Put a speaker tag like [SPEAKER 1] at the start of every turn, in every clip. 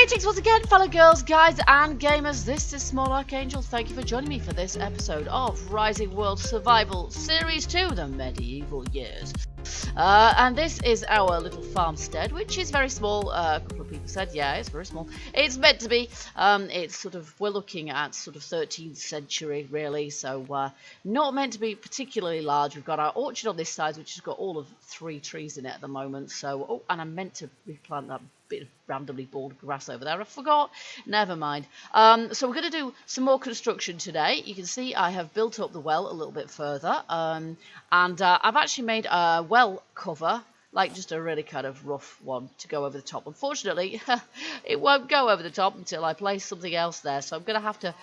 [SPEAKER 1] Greetings once again, fellow girls, guys and gamers. This is Small Archangel. Thank you for joining me for this episode of Rising World Survival Series 2, The Medieval Years. And this is our little farmstead, which is very small. A couple of people said, yeah, it's very small. It's meant to be. It's sort of, we're looking at sort of 13th century, really. So not meant to be particularly large. We've got our orchard on this side, which has got all of 3 trees in it at the moment. So, oh, and I meant to replant that bit of randomly bald grass over there. I forgot. Never mind. So we're going to do some more construction today. You can see I have built up the well a little bit further. And I've actually made a well cover, like just a really kind of rough one to go over the top. Unfortunately, it won't go over the top until I place something else there. So I'm going to have to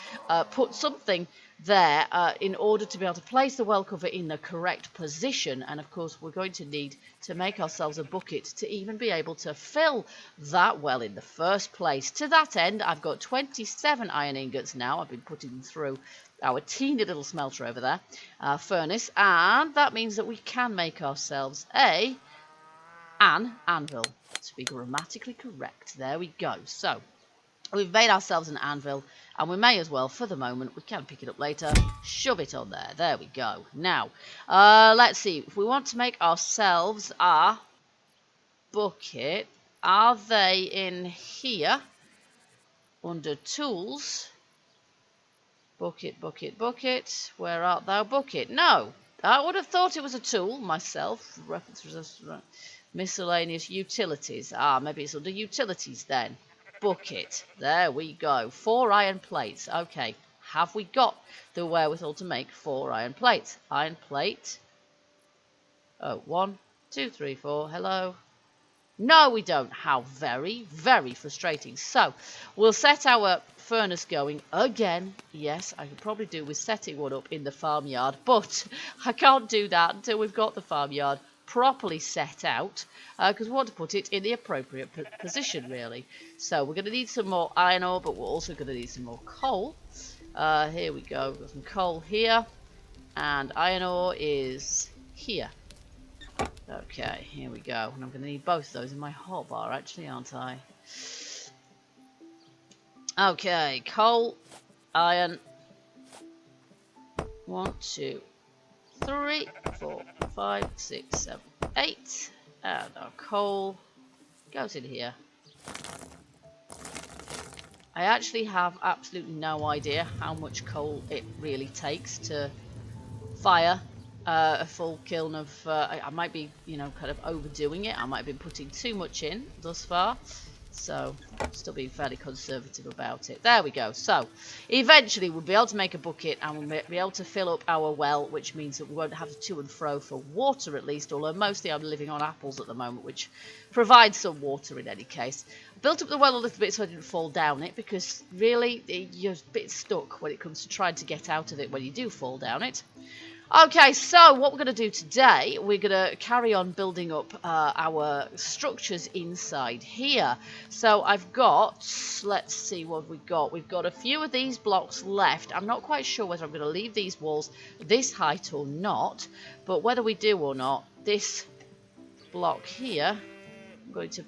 [SPEAKER 1] put something there in order to be able to place the well cover in the correct position. And of course we're going to need to make ourselves a bucket to even be able to fill that well in the first place. To that end, I've got 27 iron ingots now. I've been putting them through our teeny little smelter over there, furnace, and that means that we can make ourselves an anvil, to be grammatically correct. There we go. So we've made ourselves an anvil, and we may as well, for the moment, we can pick it up later, shove it on there. There we go. Now, let's see. If we want to make ourselves a bucket, are they in here? Under tools. Bucket, bucket, bucket. Where art thou, bucket? No. I would have thought it was a tool, myself. Reference miscellaneous utilities. Ah, maybe it's under utilities then. Bucket. There we go. 4 iron plates. Okay. Have we got the wherewithal to make 4 iron plates? Iron plate. Oh, 1, 2, 3, 4. Hello. No, we don't. How very, very frustrating. So, we'll set our furnace going again. Yes, I could probably do with setting one up in the farmyard, but I can't do that until we've got the farmyard properly set out, because we want to put it in the appropriate position, really. So we're going to need some more iron ore, but we're also going to need some more coal. Here we go. We've got some coal here, and iron ore is here. Okay, here we go. And I'm going to need both those in my hotbar, actually, aren't I? Okay, coal, iron. 1, 2, 3, 4, 5, 6, 7, 8. And our coal goes in here. I actually have absolutely no idea how much coal it really takes to fire a full kiln of... I might be, kind of overdoing it. I might have been putting too much in thus far. So, still being fairly conservative about it. There we go. So, eventually we'll be able to make a bucket and we'll be able to fill up our well, which means that we won't have to and fro for water at least, although mostly I'm living on apples at the moment, which provides some water in any case. I built up the well a little bit so I didn't fall down it, because really you're a bit stuck when it comes to trying to get out of it when you do fall down it. Okay, so what we're going to do today, we're going to carry on building up our structures inside here. So I've got, let's see what we've got. We've got a few of these blocks left. I'm not quite sure whether I'm going to leave these walls this height or not, but whether we do or not, this block here, I'm going to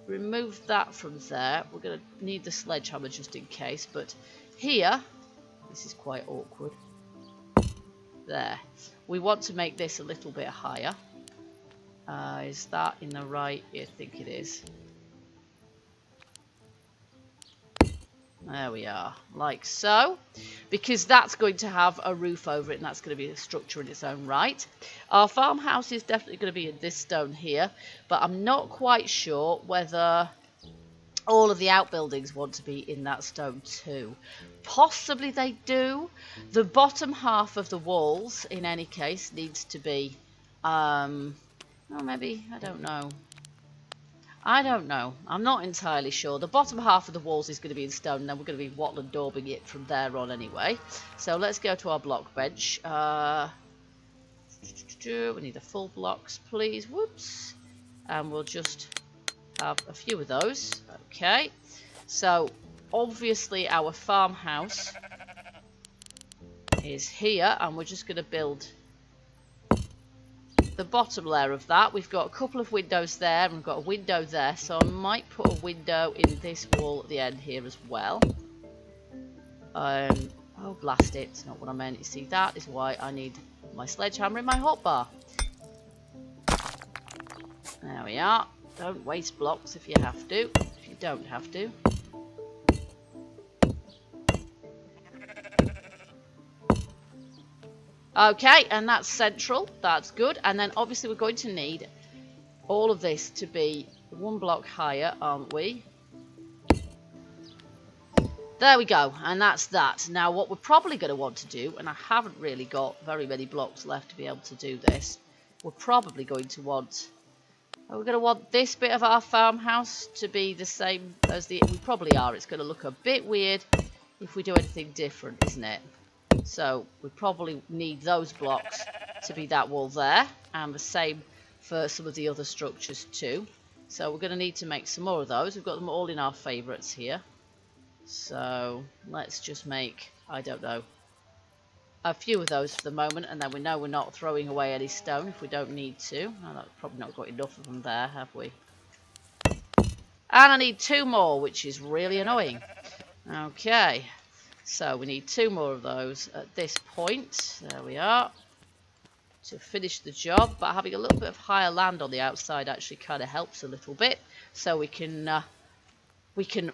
[SPEAKER 1] remove that from there. We're going to need the sledgehammer just in case, but here, this is quite awkward. There. We want to make this a little bit higher. Is that in the right? I think it is. There we are. Like so. Because that's going to have a roof over it, and that's going to be a structure in its own right. Our farmhouse is definitely going to be in this stone here, but I'm not quite sure whether all of the outbuildings want to be in that stone too. Possibly they do. The bottom half of the walls, in any case, needs to be, oh, maybe, I don't know. I don't know. I'm not entirely sure. The bottom half of the walls is going to be in stone, and then we're going to be wattle and daubing it from there on anyway. So let's go to our block bench. We need the full blocks, please. Whoops. And we'll just have a few of those. Okay, so obviously our farmhouse is here, and we're just going to build the bottom layer of that. We've got a couple of windows there, and we've got a window there, so I might put a window in this wall at the end here as well. Oh, blast it. It's not what I meant. You see, that is why I need my sledgehammer in my hotbar. There we are. Don't waste blocks if you have to. If you don't have to. Okay, and that's central. That's good. And then obviously we're going to need all of this to be one block higher, aren't we? There we go, and that's that. Now what we're probably going to want to do, and I haven't really got very many blocks left to be able to do this, we're probably going to want... Are we going to want this bit of our farmhouse to be the same as the... We probably are. It's going to look a bit weird if we do anything different, isn't it? So we probably need those blocks to be that wall there, and the same for some of the other structures too. So we're going to need to make some more of those. We've got them all in our favourites here. So let's just make, I don't know, a few of those for the moment, and then we know we're not throwing away any stone if we don't need to. Oh, I've probably not got enough of them there, have we? And I need 2 more, which is really annoying. Okay, so we need 2 more of those at this point. There we are. To finish the job, but having a little bit of higher land on the outside actually kind of helps a little bit, so we can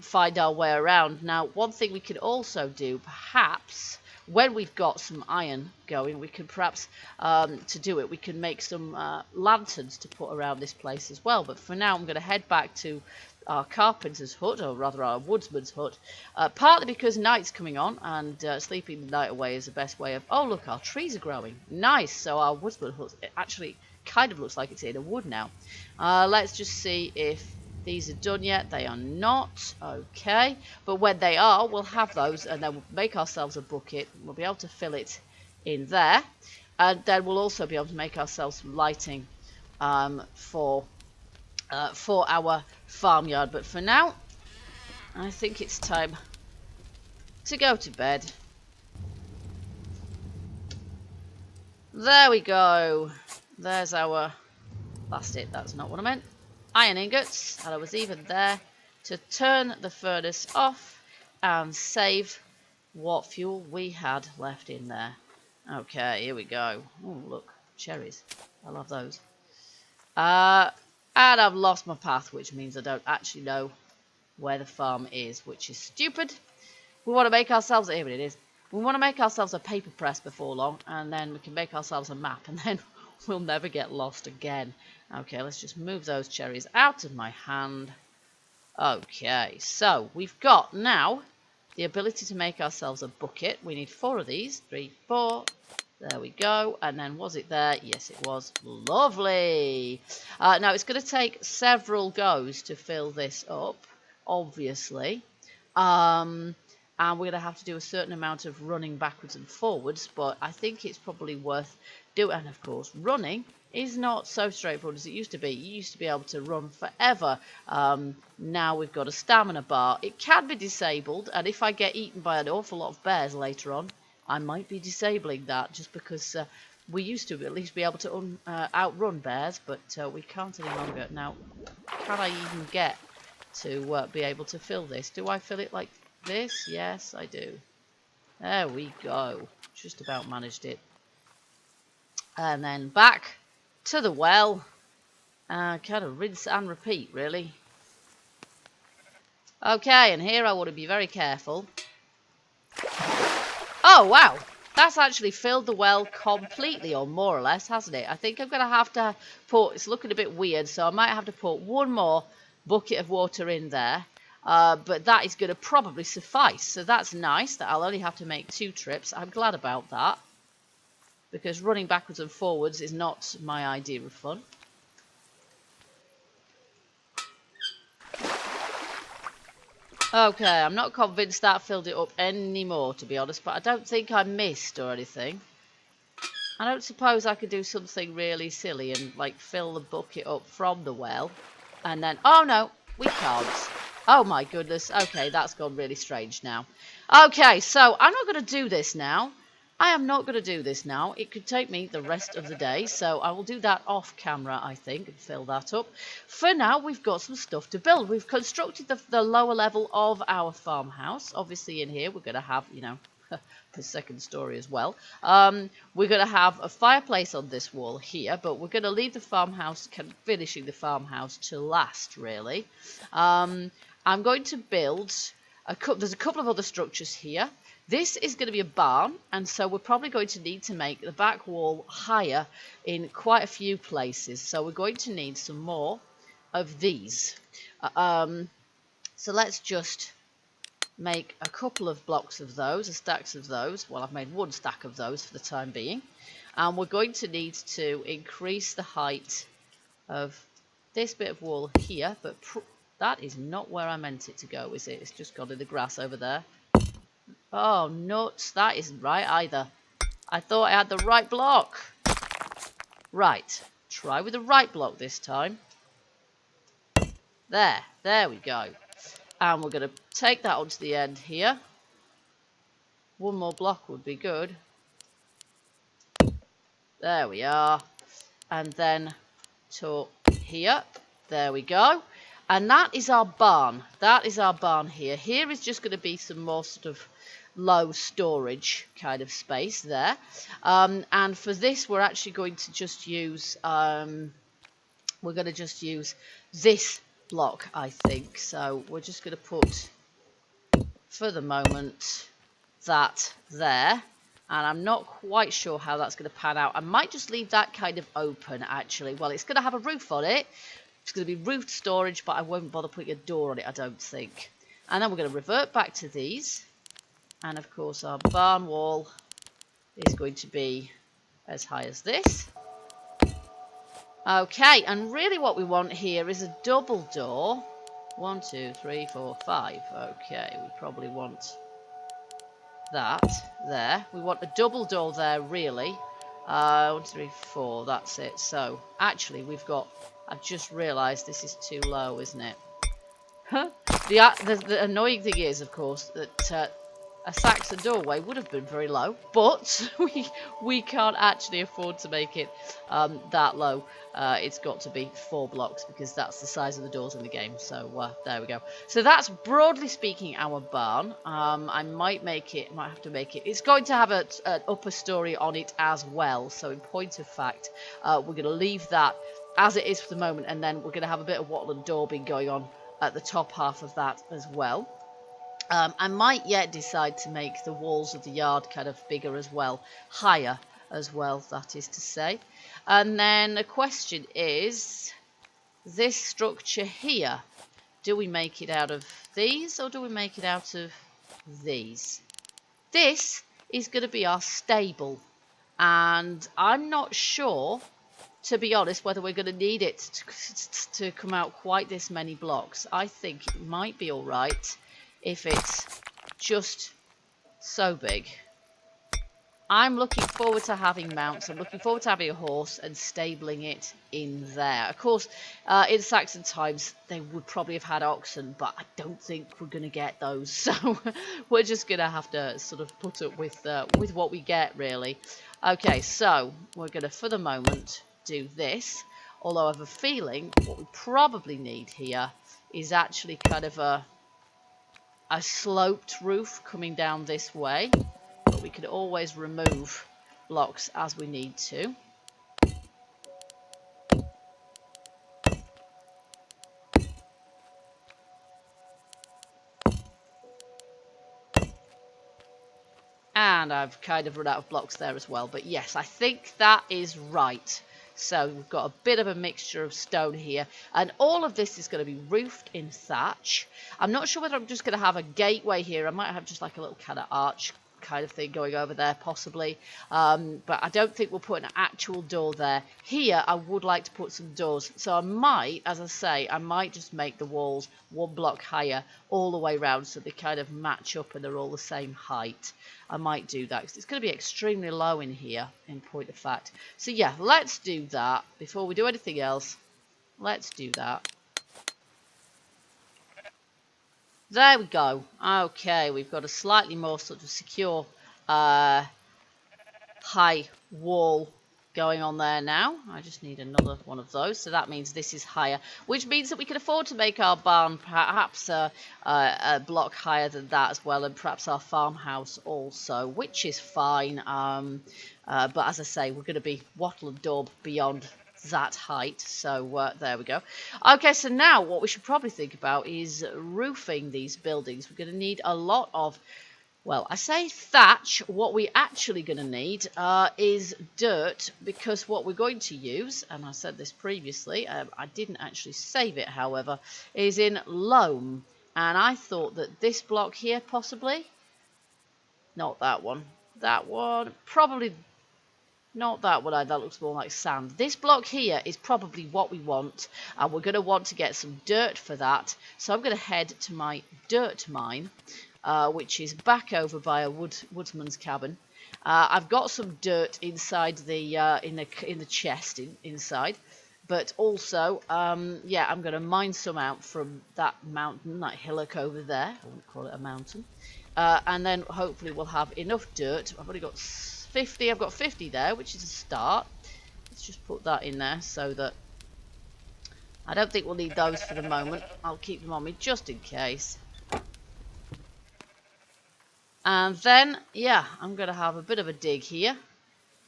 [SPEAKER 1] find our way around. Now, one thing we can also do, perhaps, when we've got some iron going, we can perhaps, to do it, we can make some lanterns to put around this place as well. But for now, I'm going to head back to our carpenter's hut, or rather our woodsman's hut, partly because night's coming on, and sleeping the night away is the best way of... Oh, look, our trees are growing. Nice. So our woodsman's hut actually kind of looks like it's in a wood now. Let's just see if these are done yet. They are not. Okay. But when they are, we'll have those, and then we'll make ourselves a bucket. We'll be able to fill it in there. And then we'll also be able to make ourselves some lighting for our farmyard. But for now, I think it's time to go to bed. There we go. There's our... That's it. That's not what I meant. Iron ingots, and I was even there to turn the furnace off and save what fuel we had left in there. Okay, here we go. Oh, look, cherries. I love those. And I've lost my path, which means I don't actually know where the farm is, which is stupid. We want to make ourselves... Here it is. We want to make ourselves a paper press before long, and then we can make ourselves a map, and then we'll never get lost again. Okay, let's just move those cherries out of my hand. Okay, so we've got now the ability to make ourselves a bucket. We need 4 of these. 3, 4. There we go. And then was it there? Yes, it was. Lovely. Now, it's going to take several goes to fill this up, obviously. And we're going to have to do a certain amount of running backwards and forwards, but I think it's probably worth doing. And, of course, running is not so straightforward as it used to be. You used to be able to run forever. Now we've got a stamina bar. It can be disabled, and if I get eaten by an awful lot of bears later on, I might be disabling that, just because we used to at least be able to outrun bears, but we can't any longer. Now, can I even get to be able to fill this? Do I fill it like this? Yes, I do. There we go. Just about managed it. And then back to the well. Kind of rinse and repeat, really. Okay, and here I want to be very careful. Oh, wow. That's actually filled the well completely, or more or less, hasn't it? I think I'm going to have to put... It's looking a bit weird, so I might have to put 1 more bucket of water in there. But that is going to probably suffice. So that's nice that I'll only have to make 2 trips. I'm glad about that, because running backwards and forwards is not my idea of fun. Okay, I'm not convinced that filled it up anymore, to be honest, but I don't think I missed or anything. I don't suppose I could do something really silly and, like, fill the bucket up from the well, and then... Oh, no, we can't. Oh, my goodness. Okay, that's gone really strange now. Okay, so I'm not going to do this now. I am not going to do this now. It could take me the rest of the day, so I will do that off camera, I think, and fill that up. For now, we've got some stuff to build. We've constructed the lower level of our farmhouse. Obviously, in here, we're going to have, you know, the second story as well. We're going to have a fireplace on this wall here, but we're going to leave the farmhouse, finishing the farmhouse to last, really. I'm going to build, there's a couple of other structures here. This is going to be a barn, and so we're probably going to need to make the back wall higher in quite a few places. So we're going to need some more of these. So let's just make a couple of blocks of those, stacks of those. Well, I've made one stack of those for the time being. And we're going to need to increase the height of this bit of wall here, but that is not where I meant it to go, is it? It's just gone in the grass over there. Oh, nuts. That isn't right either. I thought I had the right block. Right. Try with the right block this time. There we go. And we're going to take that onto the end here. One more block would be good. There we are. And then to here. There we go. And that is our barn. That is our barn here. Here is just going to be some more sort of low storage kind of space there. And for this, we're actually going to just use, this block, I think. So we're just going to put, for the moment, that there. And I'm not quite sure how that's going to pan out. I might just leave that kind of open, actually. Well, it's going to have a roof on it. It's going to be roofed storage, but I won't bother putting a door on it, I don't think. And then we're going to revert back to these. And, of course, our barn wall is going to be as high as this. Okay, and really what we want here is a double door. 1, 2, 3, 4, 5. Okay, we probably want that there. We want a double door there, really. 1, 2, 3, 4, that's it. So, actually, I've just realised this is too low, isn't it? The annoying thing is, of course, that a Saxon doorway would have been very low, but we can't actually afford to make it that low. It's got to be 4 blocks because that's the size of the doors in the game. So there we go. So that's, broadly speaking, our barn. I might have to make it. It's going to have an upper story on it as well. So in point of fact, we're going to leave that as it is for the moment, and then we're going to have a bit of wattle and daubing going on at the top half of that as well. I might yet decide to make the walls of the yard kind of bigger as well, higher as well, that is to say. And then the question is, this structure here, do we make it out of these or do we make it out of these? This is going to be our stable, and I'm not sure, to be honest, whether we're going to need it to come out quite this many blocks. I think it might be all right if it's just so big. I'm looking forward to having mounts. I'm looking forward to having a horse and stabling it in there. Of course, in Saxon times, they would probably have had oxen, but I don't think we're going to get those. So we're just going to have to sort of put up with what we get, really. Okay, so we're going to, for the moment, do this. Although I have a feeling what we probably need here is actually kind of a sloped roof coming down this way, but we can always remove blocks as we need to. And I've kind of run out of blocks there as well, but yes, I think that is right. So we've got a bit of a mixture of stone here, and all of this is going to be roofed in thatch. I'm not sure whether I'm just going to have a gateway here. I might have just like a little kind of arch kind of thing going over there possibly, but I don't think we'll put an actual door there. Here I would like to put some doors, so I might, as I say, I might just make the walls 1 block higher all the way around so they kind of match up and they're all the same height. I might do that because it's going to be extremely low in here, in point of fact. So yeah, let's do that before we do anything else. Let's do that. There we go. Okay, we've got a slightly more sort of secure high wall going on there now. I just need another one of those, so that means this is higher, which means that we can afford to make our barn perhaps a block higher than that as well, and perhaps our farmhouse also, which is fine. But as I say, we're going to be wattle and daub beyond that height, so there we go. Okay, so now what we should probably think about is roofing these buildings. We're going to need a lot of, well, I say thatch. What we're actually going to need is dirt, because what we're going to use, and I said this previously, I didn't actually save it, however, is in loam. And I thought that this block here, possibly, not that one, probably not that one, that looks more like sand. This block here is probably what we want, and we're going to want to get some dirt for that. So I'm going to head to my dirt mine, which is back over by a woodsman's cabin. I've got some dirt inside the in the chest inside, but also yeah, I'm going to mine some out from that mountain, that hillock over there. I wouldn't call it a mountain. And then hopefully we'll have enough dirt. I've only got 50. I've got 50 there, which is a start. Let's just put that in there so that I don't think we'll need those for the moment. I'll keep them on me just in case. And then, yeah, I'm going to have a bit of a dig here.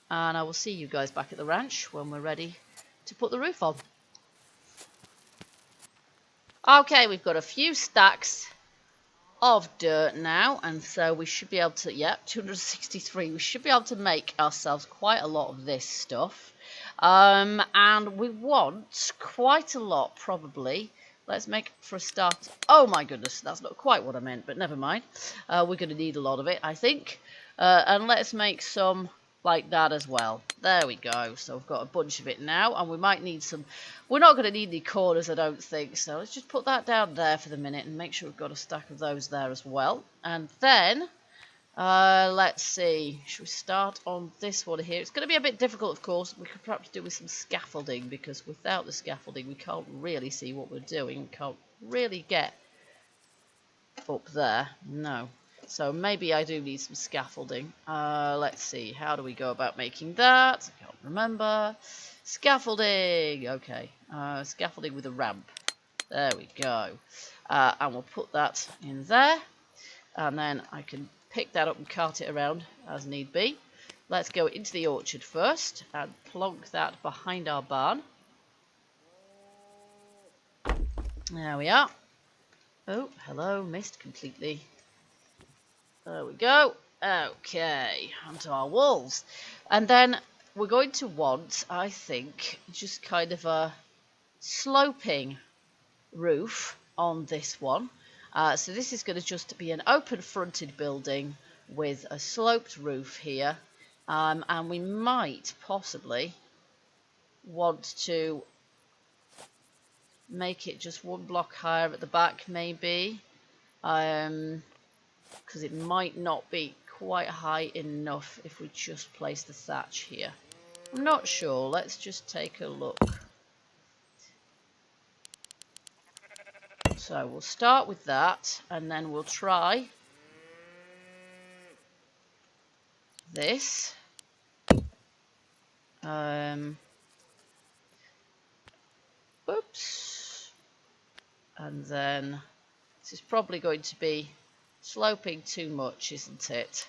[SPEAKER 1] And I will see you guys back at the ranch when we're ready to put the roof on. Okay, we've got a few stacks of dirt now. And so we should be able to, yeah, 263. We should be able to make ourselves quite a lot of this stuff. And we want quite a lot, probably. Let's make, for a start, oh my goodness, that's not quite what I meant, but never mind. We're going to need a lot of it, I think. And let's make some like that as well. There we go. So we've got a bunch of it now, and we might need some. We're not going to need any corners, I don't think. So let's just put that down there for the minute and make sure we've got a stack of those there as well. And then, let's see, should we start on this one here? It's going to be a bit difficult, of course. We could perhaps do with some scaffolding, because without the scaffolding we can't really see what we're doing. We can't really get up there. No. So maybe I do need some scaffolding. Let's see, how do we go about making that? I can't remember. Scaffolding. Okay. Scaffolding with a ramp. There we go. And we'll put that in there. And then I can pick that up and cart it around as need be. Let's go into the orchard first and plonk that behind our barn. There we are. Oh, hello, missed completely. There we go. Okay, onto our walls. And then we're going to want, I think, just kind of a sloping roof on this one. So this is going to just be an open-fronted building with a sloped roof here. And we might possibly want to make it just one block higher at the back, maybe. Because it might not be quite high enough if we just place the thatch here. I'm not sure. Let's just take a look. So we'll start with that, and then we'll try this. Oops. And then this is probably going to be sloping too much, isn't it?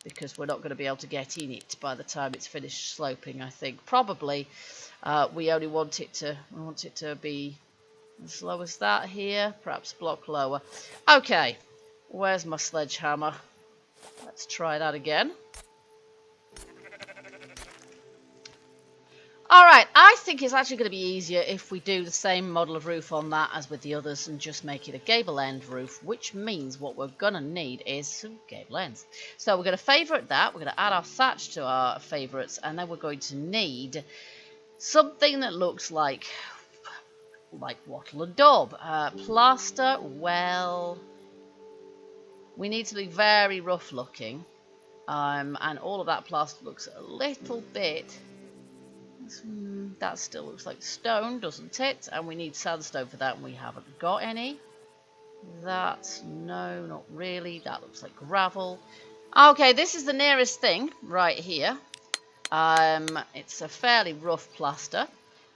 [SPEAKER 1] Because we're not going to be able to get in it by the time it's finished sloping, I think. Probably we only want it to be as low as that here, perhaps a block lower. Okay, where's my sledgehammer? Let's try that again. Alright, I think it's actually going to be easier if we do the same model of roof on that as with the others and just make it a gable end roof, which means what we're going to need is some gable ends. So we're going to favourite that, we're going to add our thatch to our favourites, and then we're going to need something that looks like wattle and daub. Plaster, well, we need to be very rough looking, and all of that plaster looks a little bit... that still looks like stone, doesn't it? And we need sandstone for that, and we haven't got any. That, no, not really. That looks like gravel. Okay, this is the nearest thing right here. It's a fairly rough plaster,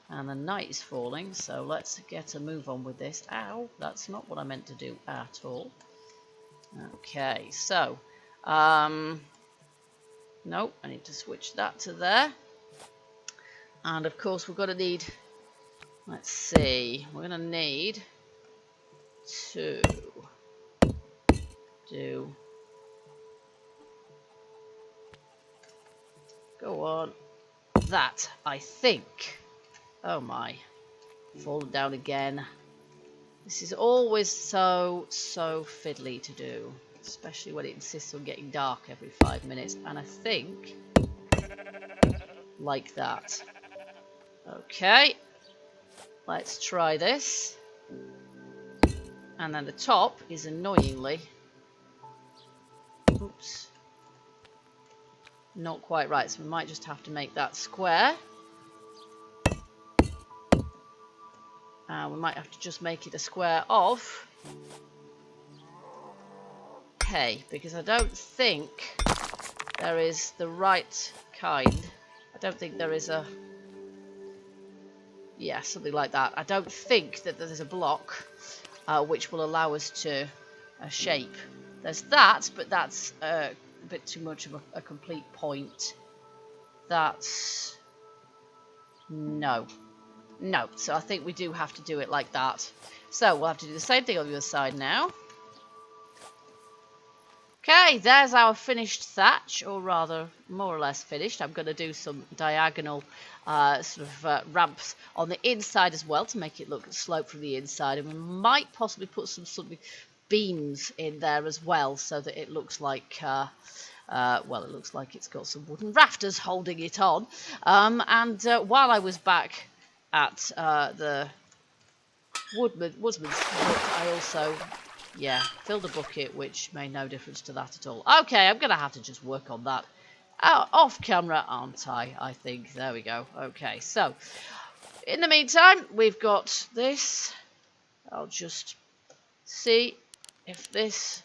[SPEAKER 1] and the night is falling, so let's get a move on with this. Ow, that's not what I meant to do at all. Okay, so, nope, I need to switch that to there. And of course we're going to need, let's see, we're going to need to do, go on, that, I think. Oh my, fallen down again. This is always so fiddly to do, especially when it insists on getting dark every 5 minutes. And I think, like that. Okay, let's try this. And then the top is annoyingly, oops, not quite right, so we might just have to make that square. We might have to just make it a square of hay, because I don't think there is the right kind. I don't think there is a, yeah, something like that. I don't think that there's a block which will allow us to shape. There's that, but that's a bit too much of a complete point. That's, no, so I think we do have to do it like that. So we'll have to do the same thing on the other side now. Okay, there's our finished thatch, or rather, more or less finished. I'm going to do some diagonal ramps on the inside as well to make it look sloped from the inside, and we might possibly put some sort of beams in there as well, so that it looks like, well, it looks like it's got some wooden rafters holding it on. While I was back at the woodsman's hut, I also, yeah, filled a bucket, which made no difference to that at all. Okay, I'm going to have to just work on that off camera, aren't I? I think. There we go. Okay, so in the meantime, we've got this. I'll just see if this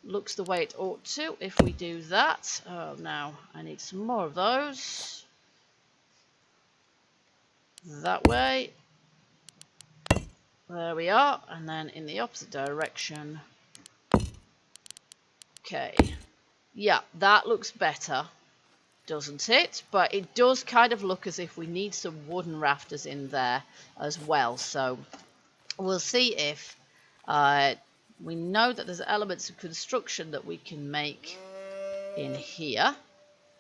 [SPEAKER 1] looks the way it ought to. If we do that, oh, now I need some more of those. That way. There we are, and then in the opposite direction. Okay, yeah, that looks better, doesn't it? But it does kind of look as if we need some wooden rafters in there as well. So we'll see if we know that there's elements of construction that we can make in here.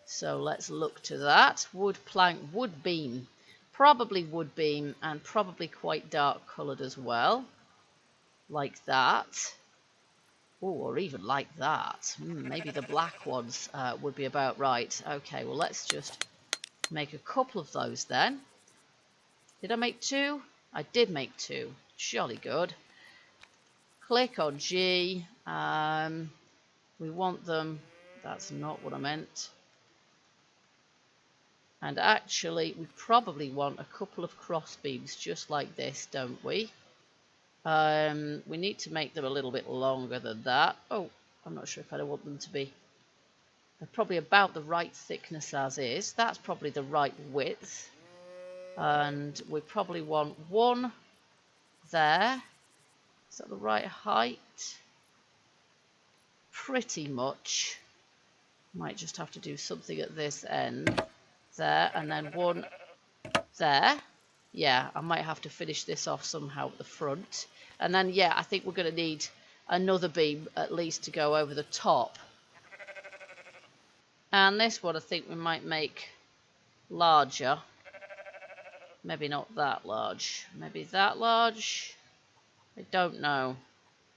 [SPEAKER 1] So let's look to that. Wood plank, wood beam. Probably wood beam, and probably quite dark coloured as well, like that. Oh, or even like that. Maybe the black ones would be about right. Okay, well, let's just make a couple of those then. Did I make two? I did make two. Jolly good. Click on G. We want them. That's not what I meant. And actually, we probably want a couple of cross beams just like this, don't we? We need to make them a little bit longer than that. Oh, I'm not sure if I want them to be. They're probably about the right thickness as is. That's probably the right width. And we probably want one there. Is that the right height? Pretty much. Might just have to do something at this end. There, and then one there. Yeah, I might have to finish this off somehow at the front. And then, yeah, I think we're going to need another beam at least to go over the top. And this one I think we might make larger. Maybe not that large. Maybe that large. I don't know.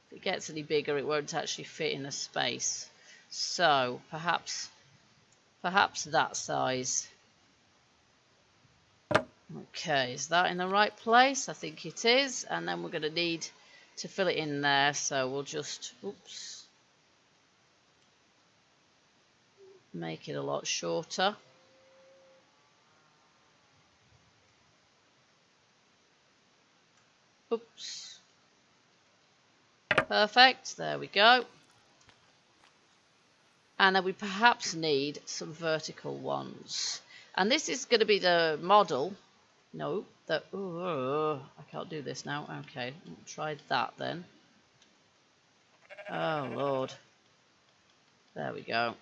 [SPEAKER 1] If it gets any bigger, it won't actually fit in the space. So, perhaps that size. Okay, is that in the right place? I think it is. And then we're going to need to fill it in there. So we'll just, oops, make it a lot shorter. Oops. Perfect. There we go. And then we perhaps need some vertical ones. And this is going to be the model. No, I can't do this now. Okay, try that then. Oh, Lord. There we go.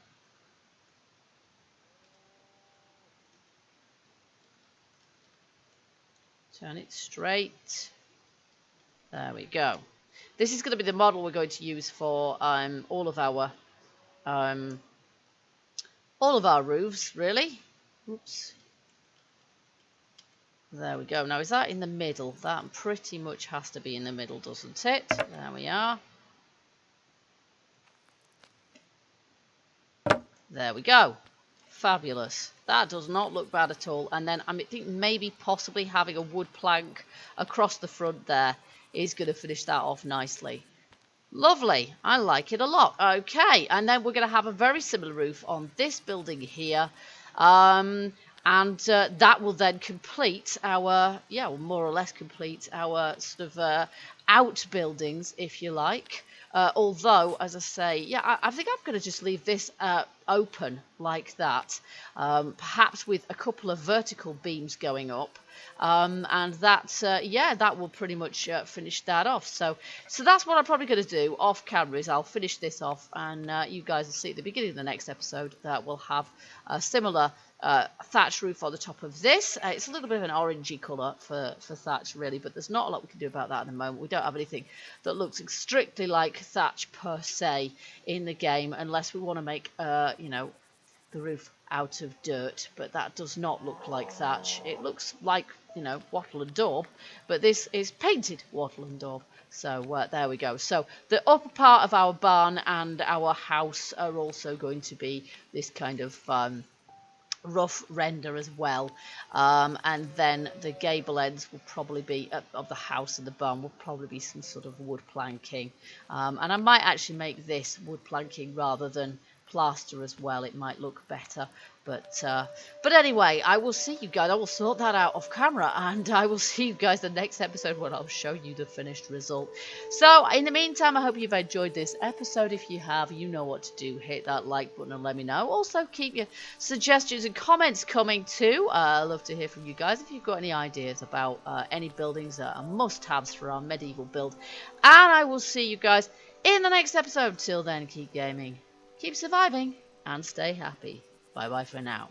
[SPEAKER 1] Turn it straight. There we go. This is going to be the model we're going to use for all of our roofs, really. Oops. There we go. Now, is that in the middle? That pretty much has to be in the middle, doesn't it? There we are. There we go. Fabulous. That does not look bad at all. And then I think maybe possibly having a wood plank across the front there is going to finish that off nicely. Lovely. I like it a lot. Okay, and then we're going to have a very similar roof on this building here. And that will then complete our, will more or less complete our sort of outbuildings, if you like. Although, as I say, I think I'm going to just leave this open like that, perhaps with a couple of vertical beams going up. And that, that will pretty much finish that off. So that's what I'm probably going to do off camera is I'll finish this off, and you guys will see at the beginning of the next episode that we'll have a similar thatch roof on the top of this. It's a little bit of an orangey colour for thatch, really, but there's not a lot we can do about that at the moment. We don't have anything that looks strictly like thatch per se in the game, unless we want to make, the roof out of dirt, but that does not look like thatch. It looks like, wattle and daub, but this is painted wattle and daub. So there we go. So the upper part of our barn and our house are also going to be this kind of rough render as well, and then the gable ends will probably be of the house and the barn will probably be some sort of wood planking, and I might actually make this wood planking rather than plaster as well. It might look better, but anyway, I will see you guys. I will sort that out off camera, and I will see you guys the next episode when I'll show you the finished result. So in the meantime, I hope you've enjoyed this episode. If you have, you know what to do. Hit that like button and let me know. Also, keep your suggestions and comments coming too. I love to hear from you guys if you've got any ideas about any buildings that are must-haves for our medieval build. And I will see you guys in the next episode. Till then, keep gaming, keep surviving, and stay happy. Bye bye for now.